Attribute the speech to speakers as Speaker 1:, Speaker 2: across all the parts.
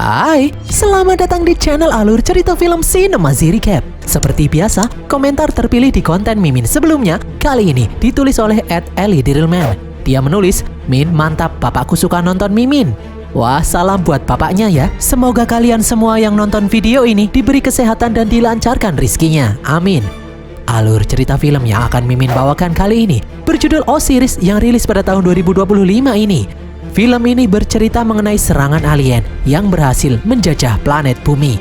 Speaker 1: Hai, selamat datang di channel Alur Cerita Film Cinemazy Recap. Seperti biasa, komentar terpilih di konten Mimin sebelumnya kali ini ditulis oleh @ellie_dirilman. Dia menulis, "Min, mantap, bapakku suka nonton Mimin." Wah, salam buat bapaknya ya. Semoga kalian semua yang nonton video ini diberi kesehatan dan dilancarkan rizkinya. Amin. Alur cerita film yang akan Mimin bawakan kali ini berjudul Osiris yang rilis pada tahun 2025 ini. Film ini bercerita mengenai serangan alien yang berhasil menjajah planet bumi.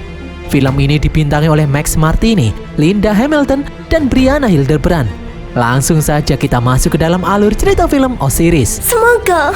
Speaker 1: Film ini dibintangi oleh Max Martini, Linda Hamilton, dan Brianna Hildebrand. Langsung saja kita masuk ke dalam alur cerita film Osiris.
Speaker 2: Semoga.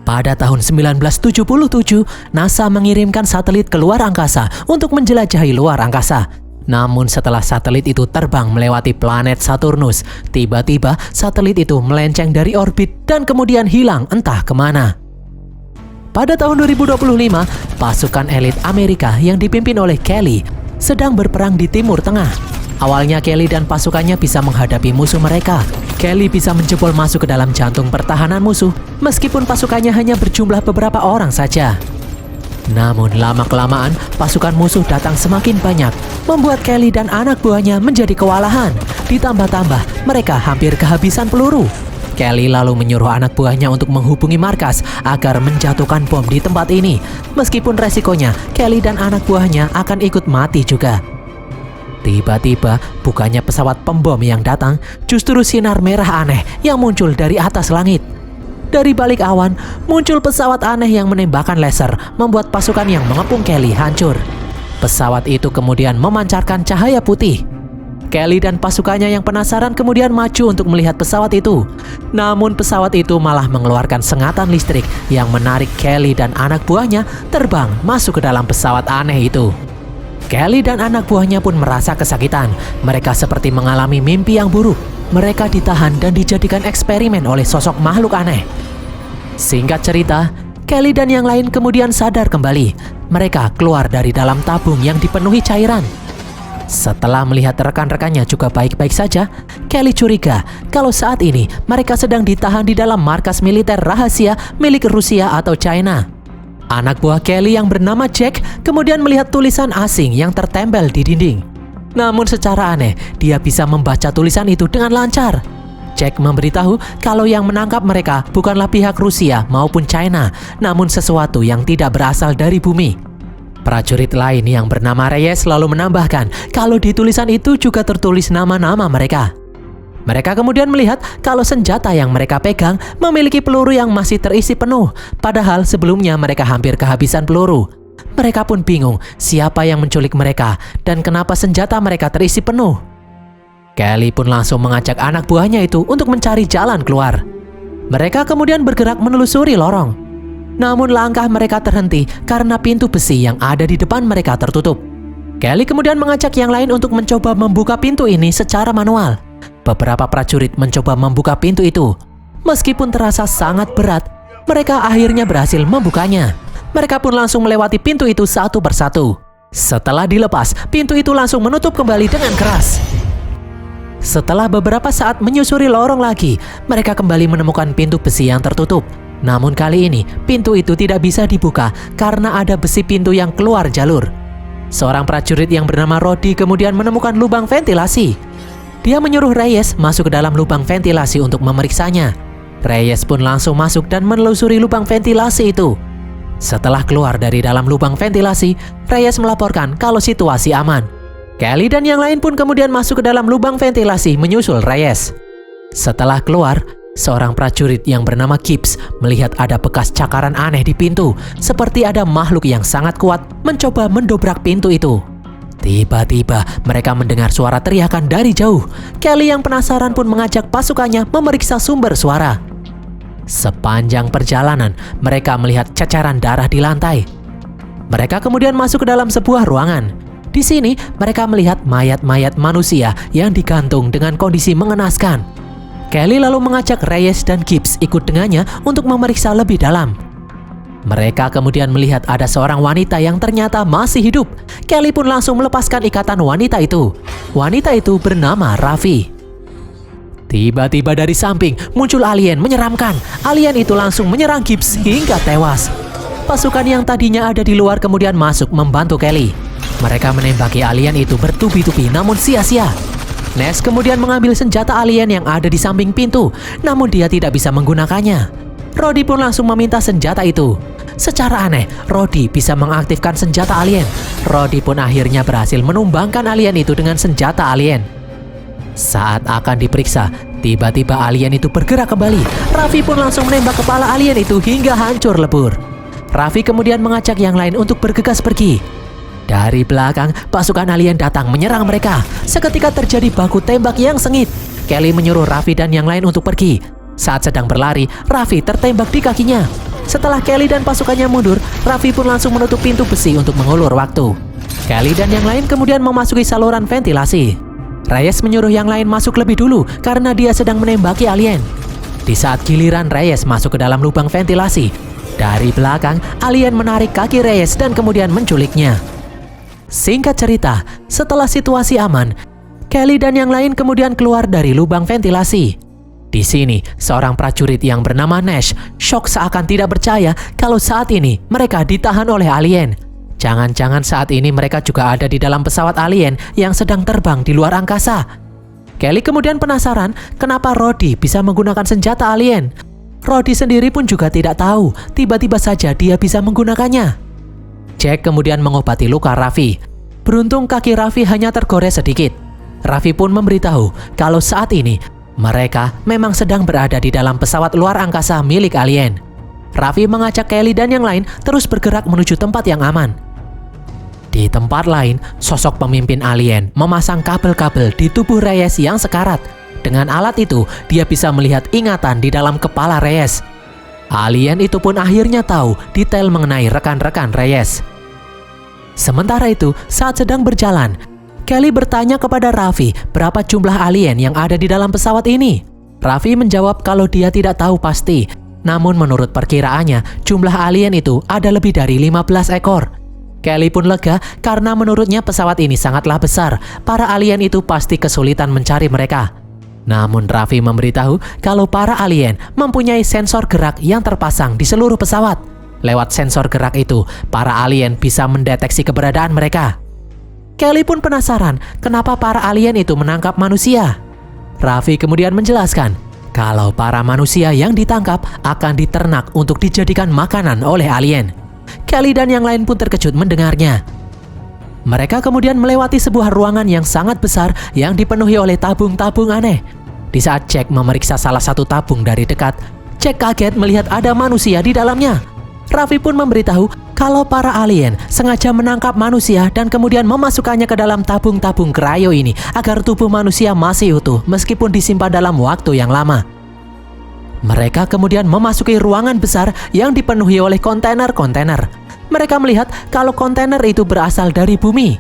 Speaker 1: Pada tahun 1977, NASA mengirimkan satelit ke luar angkasa untuk menjelajahi luar angkasa. Namun setelah satelit itu terbang melewati planet Saturnus, tiba-tiba satelit itu melenceng dari orbit dan kemudian hilang entah kemana. Pada tahun 2025, pasukan elit Amerika yang dipimpin oleh Kelly sedang berperang di Timur Tengah. Awalnya Kelly dan pasukannya bisa menghadapi musuh mereka. Kelly bisa menjebol masuk ke dalam jantung pertahanan musuh, meskipun pasukannya hanya berjumlah beberapa orang saja. Namun lama-kelamaan, pasukan musuh datang semakin banyak, membuat Kelly dan anak buahnya menjadi kewalahan. Ditambah-tambah, mereka hampir kehabisan peluru. Kelly lalu menyuruh anak buahnya untuk menghubungi markas agar menjatuhkan bom di tempat ini. Meskipun resikonya, Kelly dan anak buahnya akan ikut mati juga. Tiba-tiba, bukannya pesawat pembom yang datang, justru sinar merah aneh yang muncul dari atas langit. Dari balik awan, muncul pesawat aneh yang menembakkan laser, membuat pasukan yang mengepung Kelly hancur. Pesawat itu kemudian memancarkan cahaya putih. Kelly dan pasukannya yang penasaran kemudian maju untuk melihat pesawat itu. Namun pesawat itu malah mengeluarkan sengatan listrik yang menarik Kelly dan anak buahnya terbang masuk ke dalam pesawat aneh itu. Kelly dan anak buahnya pun merasa kesakitan. Mereka seperti mengalami mimpi yang buruk. Mereka ditahan dan dijadikan eksperimen oleh sosok makhluk aneh. Singkat cerita, Kelly dan yang lain kemudian sadar kembali. Mereka keluar dari dalam tabung yang dipenuhi cairan. Setelah melihat rekan-rekannya juga baik-baik saja, Kelly curiga kalau saat ini mereka sedang ditahan di dalam markas militer rahasia milik Rusia atau China. Anak buah Kelly yang bernama Jack kemudian melihat tulisan asing yang tertempel di dinding. Namun secara aneh, dia bisa membaca tulisan itu dengan lancar. Jack memberitahu kalau yang menangkap mereka bukanlah pihak Rusia maupun China, namun sesuatu yang tidak berasal dari bumi. Prajurit lain yang bernama Reyes lalu menambahkan kalau di tulisan itu juga tertulis nama-nama mereka. Mereka kemudian melihat kalau senjata yang mereka pegang memiliki peluru yang masih terisi penuh, padahal sebelumnya mereka hampir kehabisan peluru. Mereka pun bingung siapa yang menculik mereka dan kenapa senjata mereka terisi penuh. Kelly pun langsung mengajak anak buahnya itu untuk mencari jalan keluar. Mereka kemudian bergerak menelusuri lorong. Namun langkah mereka terhenti karena pintu besi yang ada di depan mereka tertutup. Kelly kemudian mengajak yang lain untuk mencoba membuka pintu ini secara manual. Beberapa prajurit mencoba membuka pintu itu. Meskipun terasa sangat berat, mereka akhirnya berhasil membukanya. Mereka pun langsung melewati pintu itu satu persatu. Setelah dilepas, pintu itu langsung menutup kembali dengan keras. Setelah beberapa saat menyusuri lorong lagi, mereka kembali menemukan pintu besi yang tertutup. Namun kali ini, pintu itu tidak bisa dibuka karena ada besi pintu yang keluar jalur. Seorang prajurit yang bernama Rodi kemudian menemukan lubang ventilasi. Dia menyuruh Reyes masuk ke dalam lubang ventilasi untuk memeriksanya. Reyes pun langsung masuk dan menelusuri lubang ventilasi itu. Setelah keluar dari dalam lubang ventilasi, Reyes melaporkan kalau situasi aman. Kelly dan yang lain pun kemudian masuk ke dalam lubang ventilasi menyusul Reyes. Setelah keluar, seorang prajurit yang bernama Gibbs melihat ada bekas cakaran aneh di pintu, seperti ada makhluk yang sangat kuat mencoba mendobrak pintu itu. Tiba-tiba mereka mendengar suara teriakan dari jauh. Kelly yang penasaran pun mengajak pasukannya memeriksa sumber suara. Sepanjang perjalanan, mereka melihat ceceran darah di lantai. Mereka kemudian masuk ke dalam sebuah ruangan. Di sini, mereka melihat mayat-mayat manusia yang digantung dengan kondisi mengenaskan. Kelly lalu mengajak Reyes dan Gibbs ikut dengannya untuk memeriksa lebih dalam. Mereka kemudian melihat ada seorang wanita yang ternyata masih hidup. Kelly pun langsung melepaskan ikatan wanita itu. Wanita itu bernama Rafi. Tiba-tiba dari samping muncul alien menyeramkan. Alien itu langsung menyerang Gibbs hingga tewas. Pasukan yang tadinya ada di luar kemudian masuk membantu Kelly. Mereka menembaki alien itu bertubi-tubi namun sia-sia. Nash kemudian mengambil senjata alien yang ada di samping pintu, namun dia tidak bisa menggunakannya. Rhodey pun langsung meminta senjata itu. Secara aneh, Rhodey bisa mengaktifkan senjata alien. Rhodey pun akhirnya berhasil menumbangkan alien itu dengan senjata alien. Saat akan diperiksa, tiba-tiba alien itu bergerak kembali. Raffi pun langsung menembak kepala alien itu hingga hancur lebur. Raffi kemudian mengajak yang lain untuk bergegas pergi. Dari belakang, pasukan alien datang menyerang mereka. Seketika terjadi baku tembak yang sengit. Kelly menyuruh Raffi dan yang lain untuk pergi. Saat sedang berlari, Raffi tertembak di kakinya. Setelah Kelly dan pasukannya mundur, Raffi pun langsung menutup pintu besi untuk mengulur waktu. Kelly dan yang lain kemudian memasuki saluran ventilasi. Reyes menyuruh yang lain masuk lebih dulu karena dia sedang menembaki alien. Di saat giliran Reyes masuk ke dalam lubang ventilasi, dari belakang alien menarik kaki Reyes dan kemudian menculiknya. Singkat cerita, setelah situasi aman, Kelly dan yang lain kemudian keluar dari lubang ventilasi. Di sini, seorang prajurit yang bernama Nash shock seakan tidak percaya kalau saat ini mereka ditahan oleh alien. Jangan-jangan saat ini mereka juga ada di dalam pesawat alien yang sedang terbang di luar angkasa. Kelly kemudian penasaran kenapa Rhodey bisa menggunakan senjata alien. Rhodey sendiri pun juga tidak tahu, tiba-tiba saja dia bisa menggunakannya. Jack kemudian mengobati luka Raffi. Beruntung kaki Raffi hanya tergores sedikit. Raffi pun memberitahu kalau saat ini mereka memang sedang berada di dalam pesawat luar angkasa milik alien. Raffi mengajak Kelly dan yang lain terus bergerak menuju tempat yang aman. Di tempat lain, sosok pemimpin alien memasang kabel-kabel di tubuh Reyes yang sekarat. Dengan alat itu, dia bisa melihat ingatan di dalam kepala Reyes. Alien itu pun akhirnya tahu detail mengenai rekan-rekan Reyes. Sementara itu, saat sedang berjalan, Kelly bertanya kepada Raffi berapa jumlah alien yang ada di dalam pesawat ini. Raffi menjawab kalau dia tidak tahu pasti. Namun menurut perkiraannya, jumlah alien itu ada lebih dari 15 ekor. Kelly pun lega karena menurutnya pesawat ini sangatlah besar. Para alien itu pasti kesulitan mencari mereka. Namun Raffi memberitahu kalau para alien mempunyai sensor gerak yang terpasang di seluruh pesawat. Lewat sensor gerak itu, para alien bisa mendeteksi keberadaan mereka. Kelly pun penasaran kenapa para alien itu menangkap manusia. Raffi kemudian menjelaskan kalau para manusia yang ditangkap akan diternak untuk dijadikan makanan oleh alien. Kelly dan yang lain pun terkejut mendengarnya. Mereka kemudian melewati sebuah ruangan yang sangat besar yang dipenuhi oleh tabung-tabung aneh. Di saat Jack memeriksa salah satu tabung dari dekat, Jack kaget melihat ada manusia di dalamnya. Raffi pun memberitahu kalau para alien sengaja menangkap manusia dan kemudian memasukkannya ke dalam tabung-tabung cryo ini agar tubuh manusia masih utuh meskipun disimpan dalam waktu yang lama. Mereka kemudian memasuki ruangan besar yang dipenuhi oleh kontainer-kontainer. Mereka melihat kalau kontainer itu berasal dari bumi.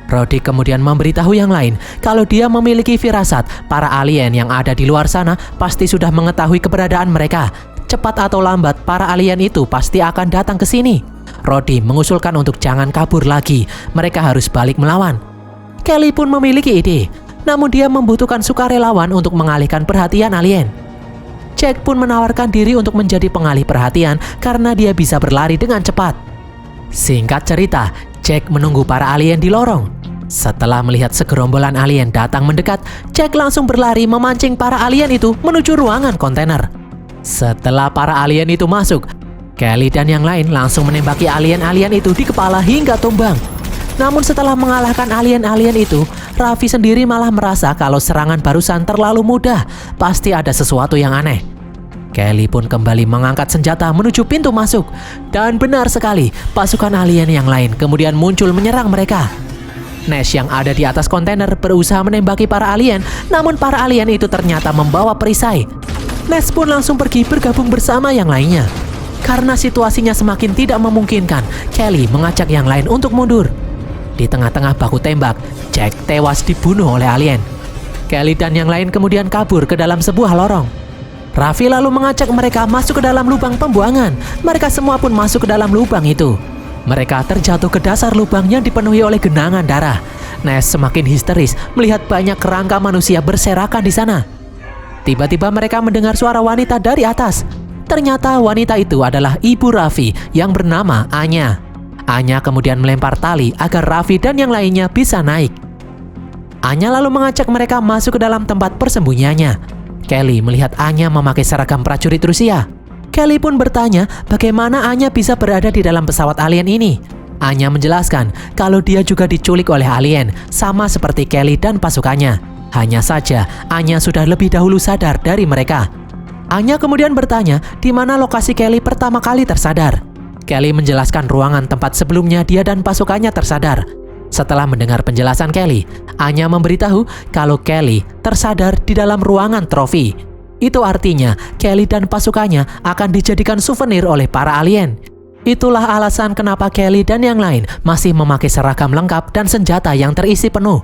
Speaker 1: Rhodey kemudian memberitahu yang lain kalau dia memiliki firasat para alien yang ada di luar sana pasti sudah mengetahui keberadaan mereka. Cepat atau lambat para alien itu pasti akan datang ke sini. Rhodey mengusulkan untuk jangan kabur lagi, mereka harus balik melawan. Kelly pun memiliki ide, namun dia membutuhkan sukarelawan untuk mengalihkan perhatian alien. Jack pun menawarkan diri untuk menjadi pengalih perhatian karena dia bisa berlari dengan cepat. Singkat cerita, Jack menunggu para alien di lorong. Setelah melihat segerombolan alien datang mendekat, Jack langsung berlari memancing para alien itu menuju ruangan kontainer. Setelah para alien itu masuk, Kelly dan yang lain langsung menembaki alien-alien itu di kepala hingga tumbang. Namun setelah mengalahkan alien-alien itu, Raffi sendiri malah merasa kalau serangan barusan terlalu mudah, pasti ada sesuatu yang aneh. Kelly pun kembali mengangkat senjata menuju pintu masuk. Dan benar sekali, pasukan alien yang lain kemudian muncul menyerang mereka. Nash yang ada di atas kontainer berusaha menembaki para alien, namun para alien itu ternyata membawa perisai. Nash pun langsung pergi bergabung bersama yang lainnya. Karena situasinya semakin tidak memungkinkan, Kelly mengajak yang lain untuk mundur. Di tengah-tengah baku tembak, Jack tewas dibunuh oleh alien. Kelly dan yang lain kemudian kabur ke dalam sebuah lorong. Raffi lalu mengajak mereka masuk ke dalam lubang pembuangan. Mereka semua pun masuk ke dalam lubang itu. Mereka terjatuh ke dasar lubang yang dipenuhi oleh genangan darah. Nash semakin histeris melihat banyak kerangka manusia berserakan di sana. Tiba-tiba mereka mendengar suara wanita dari atas. Ternyata wanita itu adalah ibu Raffi yang bernama Anya. Anya kemudian melempar tali agar Raffi dan yang lainnya bisa naik. Anya lalu mengajak mereka masuk ke dalam tempat persembunyiannya. Kelly melihat Anya memakai seragam prajurit Rusia. Kelly pun bertanya bagaimana Anya bisa berada di dalam pesawat alien ini. Anya menjelaskan kalau dia juga diculik oleh alien, sama seperti Kelly dan pasukannya. Hanya saja Anya sudah lebih dahulu sadar dari mereka. Anya kemudian bertanya di mana lokasi Kelly pertama kali tersadar. Kelly menjelaskan ruangan tempat sebelumnya dia dan pasukannya tersadar. Setelah mendengar penjelasan Kelly, Anya memberitahu kalau Kelly tersadar di dalam ruangan trofi. Itu artinya Kelly dan pasukannya akan dijadikan souvenir oleh para alien. Itulah alasan kenapa Kelly dan yang lain masih memakai seragam lengkap dan senjata yang terisi penuh.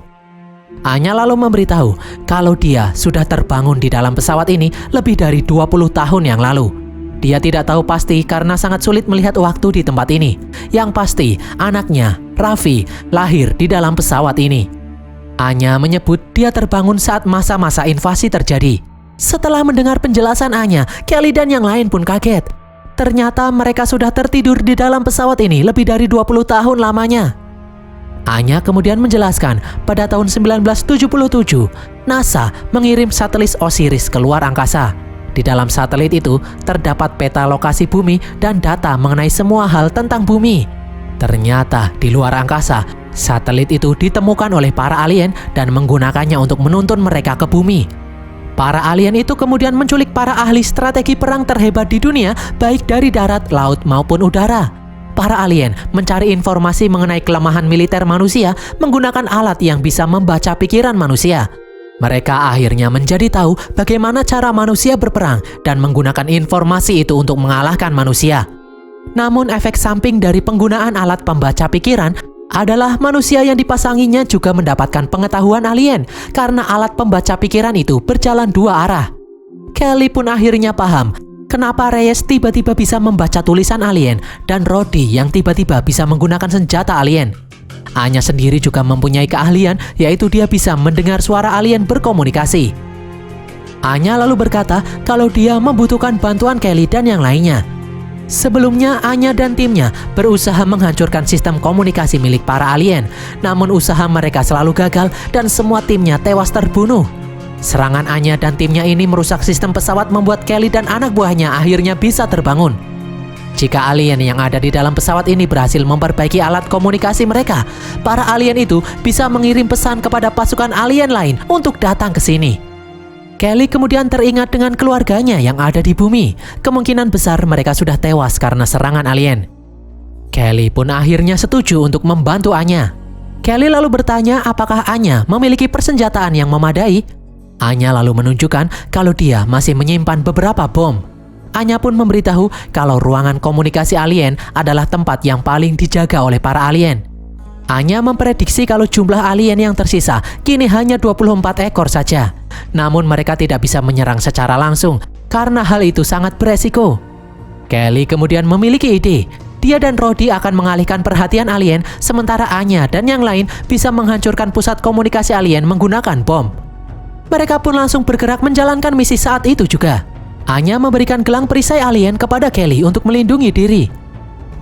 Speaker 1: Anya lalu memberitahu kalau dia sudah terbangun di dalam pesawat ini lebih dari 20 tahun yang lalu. Dia tidak tahu pasti karena sangat sulit melihat waktu di tempat ini. Yang pasti, anaknya, Raffi, lahir di dalam pesawat ini. Anya menyebut dia terbangun saat masa-masa invasi terjadi. Setelah mendengar penjelasan Anya, Kelly dan yang lain pun kaget. Ternyata mereka sudah tertidur di dalam pesawat ini lebih dari 20 tahun lamanya. Anya kemudian menjelaskan pada tahun 1977, NASA mengirim satelit Osiris ke luar angkasa. Di dalam satelit itu terdapat peta lokasi bumi dan data mengenai semua hal tentang bumi. Ternyata di luar angkasa, satelit itu ditemukan oleh para alien dan menggunakannya untuk menuntun mereka ke bumi. Para alien itu kemudian menculik para ahli strategi perang terhebat di dunia, baik dari darat, laut maupun udara. Para alien mencari informasi mengenai kelemahan militer manusia menggunakan alat yang bisa membaca pikiran manusia. Mereka akhirnya menjadi tahu bagaimana cara manusia berperang dan menggunakan informasi itu untuk mengalahkan manusia. Namun efek samping dari penggunaan alat pembaca pikiran adalah manusia yang dipasanginya juga mendapatkan pengetahuan alien karena alat pembaca pikiran itu berjalan dua arah. Kelly pun akhirnya paham kenapa Reyes tiba-tiba bisa membaca tulisan alien dan Rhodey yang tiba-tiba bisa menggunakan senjata alien. Anya sendiri juga mempunyai keahlian, yaitu dia bisa mendengar suara alien berkomunikasi. Anya lalu berkata kalau dia membutuhkan bantuan Kelly dan yang lainnya. Sebelumnya Anya dan timnya berusaha menghancurkan sistem komunikasi milik para alien, namun usaha mereka selalu gagal dan semua timnya tewas terbunuh. Serangan Anya dan timnya ini merusak sistem pesawat membuat Kelly dan anak buahnya akhirnya bisa terbangun. Jika alien yang ada di dalam pesawat ini berhasil memperbaiki alat komunikasi mereka, para alien itu bisa mengirim pesan kepada pasukan alien lain untuk datang ke sini. Kelly kemudian teringat dengan keluarganya yang ada di bumi. Kemungkinan besar mereka sudah tewas karena serangan alien. Kelly pun akhirnya setuju untuk membantu Anya. Kelly lalu bertanya apakah Anya memiliki persenjataan yang memadai. Anya lalu menunjukkan kalau dia masih menyimpan beberapa bom. Anya pun memberitahu kalau ruangan komunikasi alien adalah tempat yang paling dijaga oleh para alien. Anya memprediksi kalau jumlah alien yang tersisa kini hanya 24 ekor saja. Namun mereka tidak bisa menyerang secara langsung karena hal itu sangat beresiko. Kelly kemudian memiliki ide. Dia dan Rhodey akan mengalihkan perhatian alien sementara Anya dan yang lain bisa menghancurkan pusat komunikasi alien menggunakan bom. Mereka pun langsung bergerak menjalankan misi saat itu juga. Anya memberikan gelang perisai alien kepada Kelly untuk melindungi diri.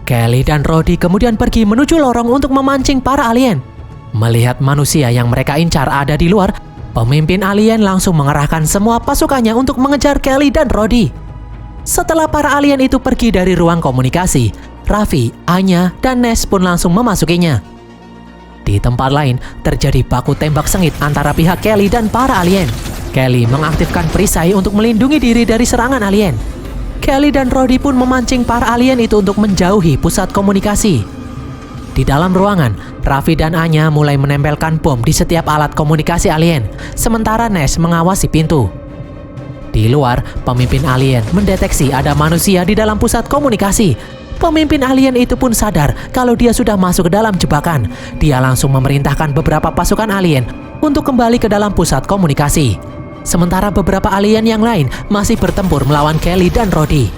Speaker 1: Kelly dan Rhodey kemudian pergi menuju lorong untuk memancing para alien. Melihat manusia yang mereka incar ada di luar, pemimpin alien langsung mengerahkan semua pasukannya untuk mengejar Kelly dan Rhodey. Setelah para alien itu pergi dari ruang komunikasi, Raffi, Anya, dan Ness pun langsung memasukinya. Di tempat lain, terjadi baku tembak sengit antara pihak Kelly dan para alien. Kelly mengaktifkan perisai untuk melindungi diri dari serangan alien. Kelly dan Rhodey pun memancing para alien itu untuk menjauhi pusat komunikasi. Di dalam ruangan, Raffi dan Anya mulai menempelkan bom di setiap alat komunikasi alien, sementara Ness mengawasi pintu. Di luar, pemimpin alien mendeteksi ada manusia di dalam pusat komunikasi. Pemimpin alien itu pun sadar kalau dia sudah masuk ke dalam jebakan. Dia langsung memerintahkan beberapa pasukan alien untuk kembali ke dalam pusat komunikasi. Sementara beberapa alien yang lain masih bertempur melawan Kelly dan Rhodey.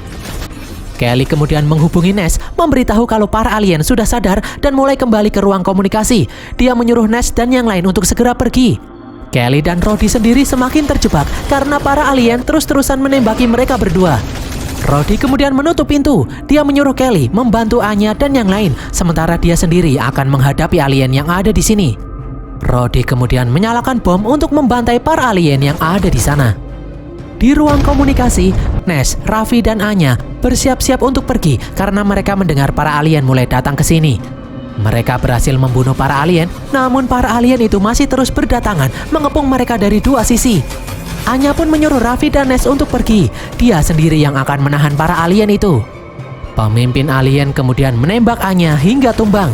Speaker 1: Kelly kemudian menghubungi Ness, memberitahu kalau para alien sudah sadar dan mulai kembali ke ruang komunikasi. Dia menyuruh Ness dan yang lain untuk segera pergi. Kelly dan Rhodey sendiri semakin terjebak karena para alien terus-terusan menembaki mereka berdua. Rhodey kemudian menutup pintu. Dia menyuruh Kelly membantu Anya dan yang lain, sementara dia sendiri akan menghadapi alien yang ada di sini. Rhodey kemudian menyalakan bom untuk membantai para alien yang ada di sana. Di ruang komunikasi, Nash, Raffi, dan Anya bersiap-siap untuk pergi karena mereka mendengar para alien mulai datang ke sini. Mereka berhasil membunuh para alien, namun para alien itu masih terus berdatangan, mengepung mereka dari dua sisi. Anya pun menyuruh Raffi dan Nash untuk pergi. Dia sendiri yang akan menahan para alien itu. Pemimpin alien kemudian menembak Anya hingga tumbang.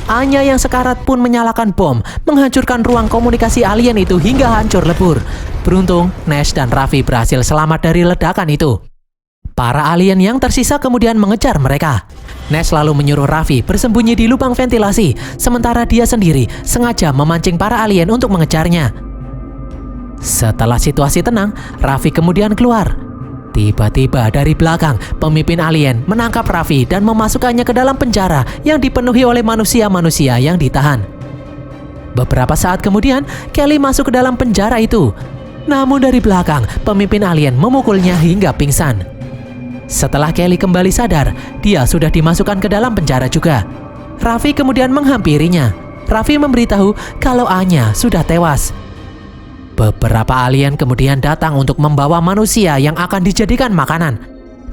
Speaker 1: Anya yang sekarat pun menyalakan bom, menghancurkan ruang komunikasi alien itu hingga hancur lebur. Beruntung, Nash dan Raffi berhasil selamat dari ledakan itu. Para alien yang tersisa kemudian mengejar mereka. Nash lalu menyuruh Raffi bersembunyi di lubang ventilasi, sementara dia sendiri sengaja memancing para alien untuk mengejarnya. Setelah situasi tenang, Raffi kemudian keluar. Tiba-tiba dari belakang, pemimpin alien menangkap Raffi dan memasukkannya ke dalam penjara yang dipenuhi oleh manusia-manusia yang ditahan. Beberapa saat kemudian, Kelly masuk ke dalam penjara itu. Namun dari belakang, pemimpin alien memukulnya hingga pingsan. Setelah Kelly kembali sadar, dia sudah dimasukkan ke dalam penjara juga. Raffi kemudian menghampirinya. Raffi memberitahu kalau Anya sudah tewas. Beberapa alien kemudian datang untuk membawa manusia yang akan dijadikan makanan.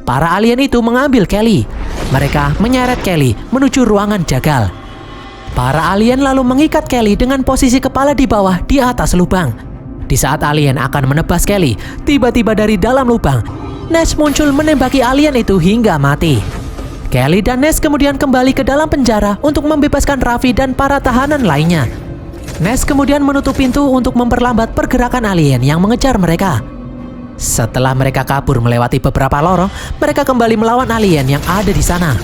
Speaker 1: Para alien itu mengambil Kelly. Mereka menyeret Kelly menuju ruangan jagal. Para alien lalu mengikat Kelly dengan posisi kepala di bawah di atas lubang. Di saat alien akan menebas Kelly, tiba-tiba dari dalam lubang, Nash muncul menembaki alien itu hingga mati. Kelly dan Nash kemudian kembali ke dalam penjara untuk membebaskan Raffi dan para tahanan lainnya. Nash kemudian menutup pintu untuk memperlambat pergerakan alien yang mengejar mereka. Setelah mereka kabur melewati beberapa lorong, mereka kembali melawan alien yang ada di sana.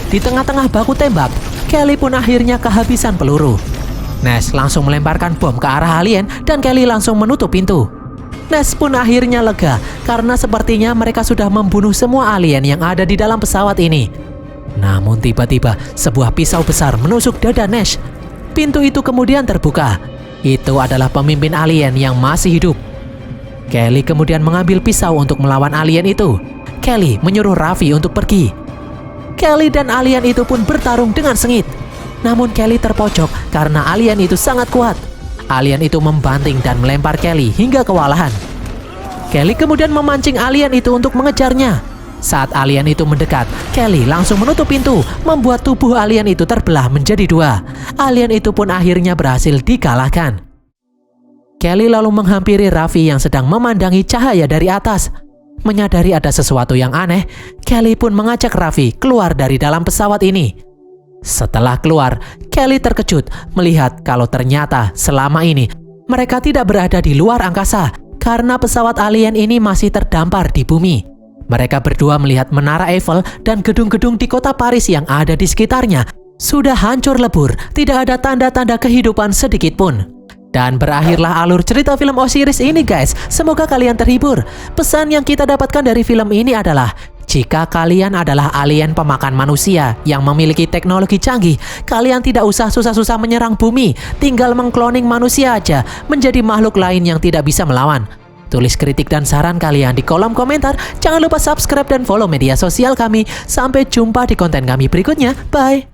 Speaker 1: Di tengah-tengah baku tembak, Kelly pun akhirnya kehabisan peluru. Nash langsung melemparkan bom ke arah alien dan Kelly langsung menutup pintu. Nash pun akhirnya lega karena sepertinya mereka sudah membunuh semua alien yang ada di dalam pesawat ini. Namun tiba-tiba sebuah pisau besar menusuk dada Nash. Pintu itu kemudian terbuka. Itu adalah pemimpin alien yang masih hidup. Kelly kemudian mengambil pisau untuk melawan alien itu. Kelly menyuruh Raffi untuk pergi. Kelly dan alien itu pun bertarung dengan sengit. Namun Kelly terpojok karena alien itu sangat kuat. Alien itu membanting dan melempar Kelly hingga kewalahan. Kelly kemudian memancing alien itu untuk mengejarnya. Saat alien itu mendekat, Kelly langsung menutup pintu, membuat tubuh alien itu terbelah menjadi dua. Alien itu pun akhirnya berhasil dikalahkan. Kelly lalu menghampiri Raffi yang sedang memandangi cahaya dari atas. Menyadari ada sesuatu yang aneh, Kelly pun mengajak Raffi keluar dari dalam pesawat ini. Setelah keluar, Kelly terkejut melihat kalau ternyata selama ini mereka tidak berada di luar angkasa karena pesawat alien ini masih terdampar di bumi. Mereka berdua melihat Menara Eiffel dan gedung-gedung di kota Paris yang ada di sekitarnya sudah hancur lebur, tidak ada tanda-tanda kehidupan sedikit pun. Dan berakhirlah alur cerita film Osiris ini guys. Semoga kalian terhibur. Pesan yang kita dapatkan dari film ini adalah, jika kalian adalah alien pemakan manusia yang memiliki teknologi canggih, kalian tidak usah susah-susah menyerang bumi, tinggal mengkloning manusia aja menjadi makhluk lain yang tidak bisa melawan. Tulis kritik dan saran kalian di kolom komentar. Jangan lupa subscribe dan follow media sosial kami. Sampai jumpa di konten kami berikutnya. Bye!